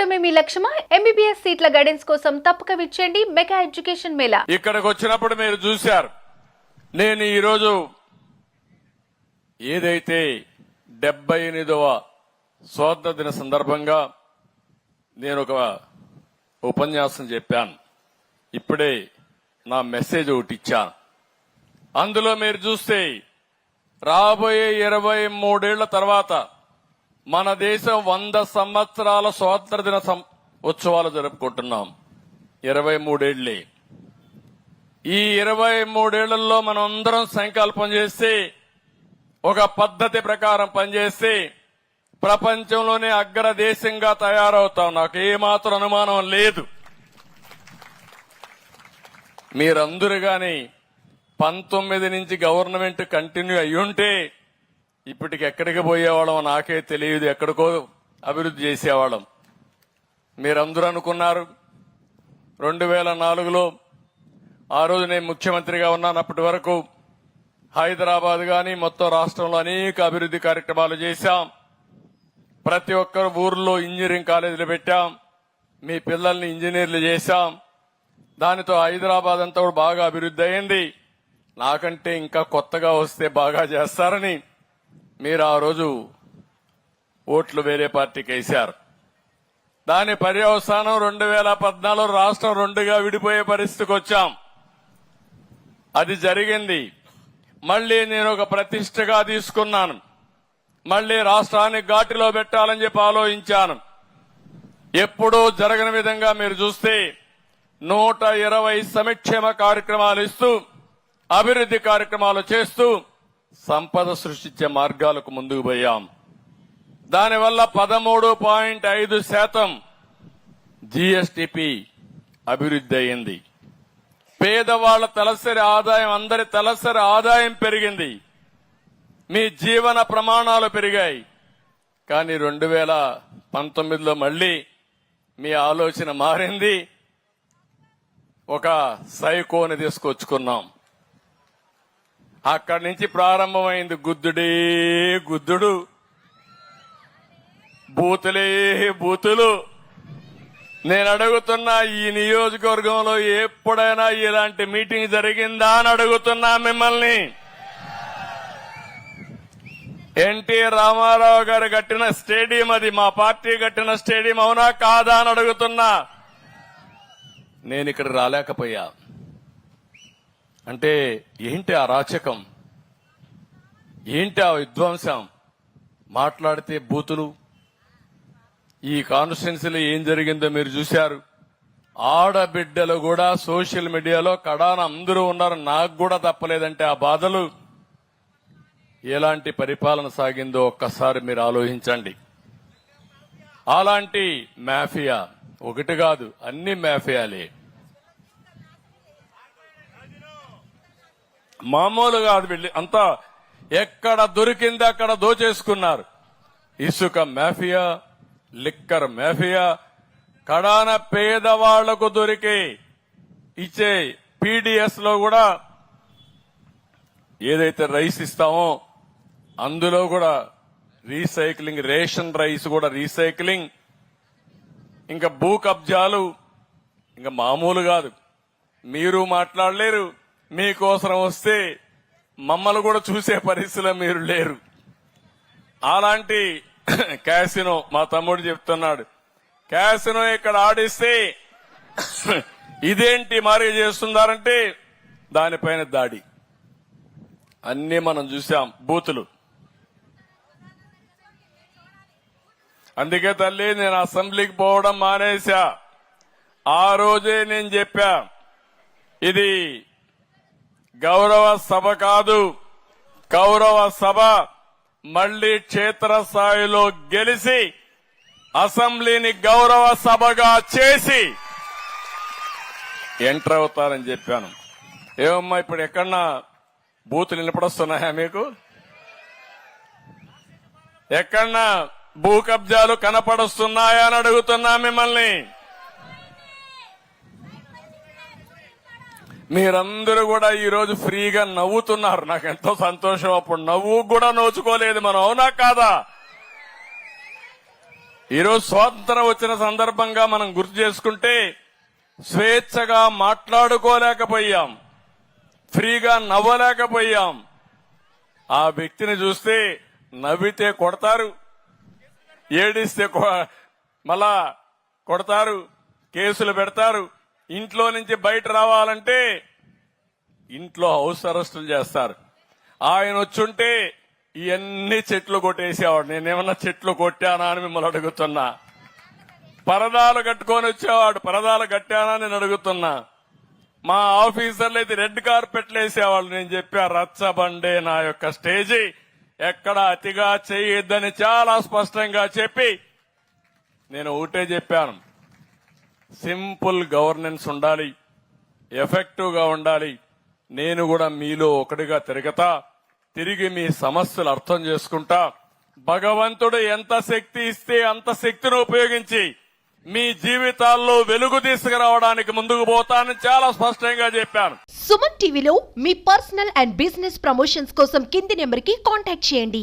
చదవడమే మీ లక్ష్యమా? MBBS సీట్ల guidance కోసం తప్పక విచ్చేయండి మెగా ఎడ్యుకేషన్ మేళా. ఇక్కడికి వచ్చినప్పుడు మీరు చూశారు, నేను ఈరోజు ఏదైతే 78వ స్వాతంత్ర దిన సందర్భంగా నేను ఒక ఉపన్యాసం చెప్పాను. ఇప్పుడే నా మెసేజ్ ఒకటి ఇచ్చాను. అందులో మీరు చూస్తే రాబోయే 23 ఏళ్ల తర్వాత మన దేశం 100 సంవత్సరాల స్వాతంత్ర దిన ఉత్సవాలు జరుపుకుంటున్నాం. 23 ఏళ్లే. ఈ 23 ఏళ్లలో మనం అందరం సంకల్పం చేసి ఒక పద్ధతి ప్రకారం పనిచేసి ప్రపంచంలోనే అగ్రదేశంగా తయారవుతాం. నాకు ఏమాత్రం అనుమానం లేదు. మీరందరూ గాని 19 నుంచి గవర్నమెంట్ కంటిన్యూ అయ్యుంటే ఇప్పటికి ఎక్కడికి పోయేవాళ్ళం నాకే తెలియదు. ఎక్కడికో అభివృద్ధి చేసేవాళ్ళం. మీరందరూ అనుకున్నారు 2004లో ఆ రోజు నేను ముఖ్యమంత్రిగా ఉన్నాను. అప్పటి వరకు హైదరాబాద్ గాని మొత్తం రాష్ట్రంలో అనేక అభివృద్ధి కార్యక్రమాలు చేశాం. ప్రతి ఒక్కరు ఊర్లో ఇంజనీరింగ్ కాలేజీలు పెట్టాం. మీ పిల్లల్ని ఇంజనీర్లు చేశాం. దానితో హైదరాబాద్ అంతా కూడా బాగా అభివృద్ధి అయింది. నాకంటే ఇంకా కొత్తగా వస్తే బాగా చేస్తారని మీరు ఆ రోజు ఓట్లు వేరే పార్టీకి వేశారు. దాని పర్యవసానం 2014 రాష్ట్రం 2గా విడిపోయే పరిస్థితికి వచ్చాం. అది జరిగింది. మళ్లీ నేను ఒక ప్రతిష్టగా తీసుకున్నాను. మళ్లీ రాష్ట్రాన్ని ఘాటిలో పెట్టాలని చెప్పి ఆలోచించాను. ఎప్పుడూ జరగని విధంగా మీరు చూస్తే 120 సంక్షేమ కార్యక్రమాలు ఇస్తూ అభివృద్ధి కార్యక్రమాలు చేస్తూ సంపద సృష్టించే మార్గాలకు ముందుకు పోయాం. దానివల్ల 13.5% జీఎస్టీపీ అభివృద్ధి అయింది. పేదవాళ్ల తలసరి ఆదాయం, అందరి తలసరి ఆదాయం పెరిగింది. మీ జీవన ప్రమాణాలు పెరిగాయి. కానీ 2019లో మళ్లీ మీ ఆలోచన మారింది. ఒక సైకోని తీసుకొచ్చుకున్నాం. అక్కడి నుంచి ప్రారంభమైంది గుద్దుడే గుద్దుడు, బూతులే బూతులు. నేను అడుగుతున్నా, ఈ నియోజకవర్గంలో ఎప్పుడైనా ఇలాంటి మీటింగ్ జరిగిందా అని అడుగుతున్నా మిమ్మల్ని. ఎన్టీ రామారావు గారు కట్టిన స్టేడియం అది, మా పార్టీ కట్టిన స్టేడియం అవునా కాదా అని అడుగుతున్నా. నేను ఇక్కడ రాలేకపోయా. అంటే ఏంటి ఆ రాచకం, ఏంటి ఆ విధ్వంసం? మాట్లాడితే బూతులు. ఈ కాన్స్టిట్యున్సీలో ఏం జరిగిందో మీరు చూశారు. ఆడబిడ్డలు కూడా సోషల్ మీడియాలో కడాన అందరూ ఉన్నారు. నాకు కూడా తప్పలేదంటే ఆ బాధలు. ఎలాంటి పరిపాలన సాగిందో ఒక్కసారి మీరు ఆలోచించండి. అలాంటి మాఫియా ఒకటి కాదు, అన్ని మాఫియాలే. మామూలు కాదు. వీళ్ళు అంతా ఎక్కడ దొరికింది అక్కడ దోచేసుకున్నారు. ఇసుక మాఫియా, లిక్కర్ మాఫియా, కడాన పేదవాళ్లకు దొరికే ఇచ్చే పీడీఎస్ లో కూడా ఏదైతే రైస్ ఇస్తామో అందులో కూడా రీసైక్లింగ్, రేషన్ రైస్ కూడా రీసైక్లింగ్. ఇంకా భూ కబ్జాలు ఇంకా మామూలు కాదు. మీరు మాట్లాడలేరు. మీకోసం వస్తే మమ్మల్ని కూడా చూసే పరిస్థితిలో మీరు లేరు. అలాంటి క్యాసినో, మా తమ్ముడు చెప్తున్నాడు, క్యాసినో ఇక్కడ ఆడిస్తే ఇదేంటి మరి చేస్తున్నారంటే దానిపైన దాడి. అన్ని మనం చూసాం, బూతులు. అందుకే తల్లి నేను అసెంబ్లీకి పోవడం మానేశా. ఆ రోజే నేను చెప్పా, ఇది గౌరవ సభ కాదు, కౌరవ సభ. మళ్లీ క్షేత్రస్థాయిలో గెలిచి అసెంబ్లీని గౌరవ సభగా చేసి ఎంటర్ అవుతారని చెప్పాను. ఏమమ్మా ఇప్పుడు ఎక్కడన్నా బూతులు వినపడొస్తున్నాయా మీకు? ఎక్కడన్నా భూ కబ్జాలు కనపడొస్తున్నాయా అని అడుగుతున్నా మిమ్మల్ని. మీరందరూ కూడా ఈ రోజు ఫ్రీగా నవ్వుతున్నారు. నాకు ఎంతో సంతోషం. అప్పుడు నవ్వు కూడా నోచుకోలేదు మనం, అవునా కాదా? ఈరోజు స్వాతంత్రం వచ్చిన సందర్భంగా మనం గుర్తు చేసుకుంటే స్వేచ్ఛగా మాట్లాడుకోలేకపోయాం, ఫ్రీగా నవ్వలేకపోయాం. ఆ వ్యక్తిని చూస్తే నవ్వితే కొడతారు, ఏడిస్తే మళ్ళా కొడతారు, కేసులు పెడతారు. ఇంట్లో నుంచి బయట రావాలంటే ఇంట్లో హౌస్ అరెస్టులు చేస్తారు. ఆయన వచ్చుంటే ఇవన్నీ చెట్లు కొట్టేసేవాడు. నేనేమన్నా చెట్లు కొట్టానా అని మిమ్మల్ని అడుగుతున్నా. పరదాలు కట్టుకొని వచ్చేవాడు, పరదాలు కట్టానా నేను అడుగుతున్నా. మా ఆఫీసర్లు అయితే రెడ్ కార్పెట్లు వేసేవాళ్ళు. నేను చెప్పా, రచ్చబండే నా యొక్క స్టేజీ, ఎక్కడ అతిగా చేయొద్దని చాలా స్పష్టంగా చెప్పి నేను ఒకటే చెప్పాను, సింపుల్ గవర్నెన్స్ ఉండాలి, ఎఫెక్టివ్ గా ఉండాలి. నేను కూడా మీలో ఒకటిగా తిరిగి మీ సమస్యలు అర్థం చేసుకుంటా. భగవంతుడు ఎంత శక్తి ఇస్తే అంత శక్తిని ఉపయోగించి మీ జీవితాల్లో వెలుగు తీసుకురావడానికి ముందుకు పోతానని చాలా స్పష్టంగా చెప్పాను. సుమన్ టీవీలో మీ పర్సనల్ అండ్ బిజినెస్ ప్రమోషన్స్ కోసం కింది నెంబర్కి కాంటాక్ట్ చేయండి.